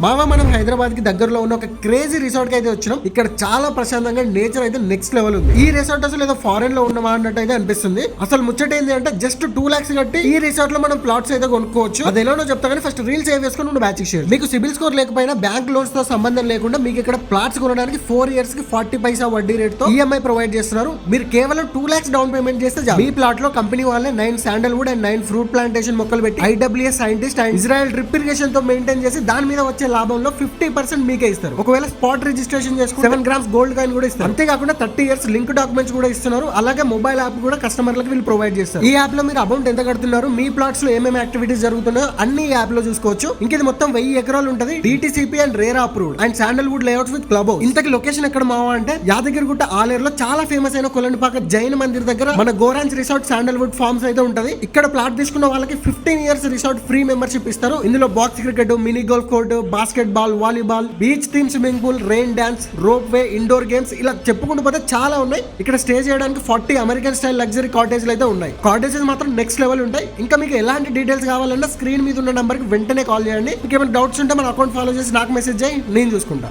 మామ మనం హైదరాబాద్ కి దగ్గరలో ఉన్న ఒక క్రేజీ రిసార్ట్ కి అయితే వచ్చినాం. ఇక్కడ చాలా ప్రశాంతంగా నేచర్ అయితే నెక్స్ట్ లెవెల్ ఉంది. ఈ రిసార్ట్ అసలు ఏదో ఫారెన్ లో ఉన్నమా అన్నట్టు అయితే అనిపిస్తుంది. అసలు ముచ్చట ఏంది అంటే జస్ట్ 2 lakhs కట్టి ఈ రిసార్ట్ లో మనం ప్లాట్స్ అయితే కొనుక్కోవచ్చు. అది ఎలానో చెప్తా కానీ ఫస్ట్ రీల్స్ సేవ్ చేసుకుని నువ్వు బ్యాచ్ షేర్. మీకు సిబిల్ స్కోర్ లేకపోయినా బ్యాంక్ లోన్స్ తో సంబంధం లేకుండా మీకు ఇక్కడ ప్లాట్స్ కొనడానికి 4 years కి 40 paisa వడ్డీ రేట్ తో ఈఎంఐ ప్రొవైడ్ చేస్తున్నారు. మీరు కేవలం 2 lakhs డౌన్ పేమెంట్ చేస్తే మీ ప్లాట్ లో కంపెనీ వాళ్ళే 9 శాండల్వుడ్ అండ్ 9 ఫ్రూట్ ప్లాంటేషన్ మొక్కలు పెట్టి IWS scientist and Israel drip irrigation తో మెయింటైన్ చేసి దాని మీద వచ్చే లాభంలో 50% మీకే ఇస్తారు. ఒకవేళ స్పాట్ రిజిస్ట్రేషన్ చేసుకుంటే 7 grams గోల్డ్ కాయిన్ కూడా ఇస్తారు. అంతేకాకుండా 30 years లింక్ డాక్యుమెంట్స్ కూడా ఇస్తున్నారు. అలాగే మొబైల్ యాప్ కూడా కస్టమర్లకు వీళ్ళు ప్రొవైడ్ చేస్తారు. ఈ యాప్ లో మీరు అమౌంట్ ఎంత కడుతున్నారు, మీ ప్లాట్స్ లో ఏమేమి యాక్టివిటీస్ జరుగుతున్నాయో అన్ని యాప్ లో చూసుకోవచ్చు. ఇంకేది మొత్తం 1000 ఎకరాలు ఉంటది. DTCP and RERA approved and sandalwood layouts with club house. ఇంతకి లొకేషన్ ఎక్కడ మావా అంటే యాదగిరిగుట్ట ఆలేరులో చాలా ఫేమస్ అయిన కొలండిపాక జైన్ మందిర్ దగ్గర మన గోరాంజ్ రిసార్ట్ శాండల్వుడ్ ఫార్మ్స్ అయితే ఉంటది. ఇక్కడ ప్లాట్ తీసుకున్న వాళ్ళకి 15 years రిసార్ట్ ఫ్రీ మెంబర్షిప్ ఇస్తారు. ఇందులో box cricket, mini golf court, basketball, volleyball, beach theme swimming pool, rain dance, ropeway, indoor games ఇలా చెప్పుకుంటూ పోతే చాలా ఉన్నాయి. ఇక్కడ స్టే చేయడానికి 40 అమెరికన్ స్టైల్ లగ్జరీ కాటేజ్లు అయితే ఉన్నాయి. కాటేజెస్ మాత్రం నెక్స్ట్ లెవెల్ ఉంటాయి. ఇంకా మీకు ఎలాంటి డీటెయిల్స్ కావాలన్నా స్క్రీన్ మీద ఉన్న నంబర్ కి వెంటనే కాల్ చేయండి. మీకు ఏమైనా డౌట్స్ ఉంటే మన అకౌంట్ ఫాలో చేసి నాకు మెసేజ్ చేయి, నేను చూసుకుంటా.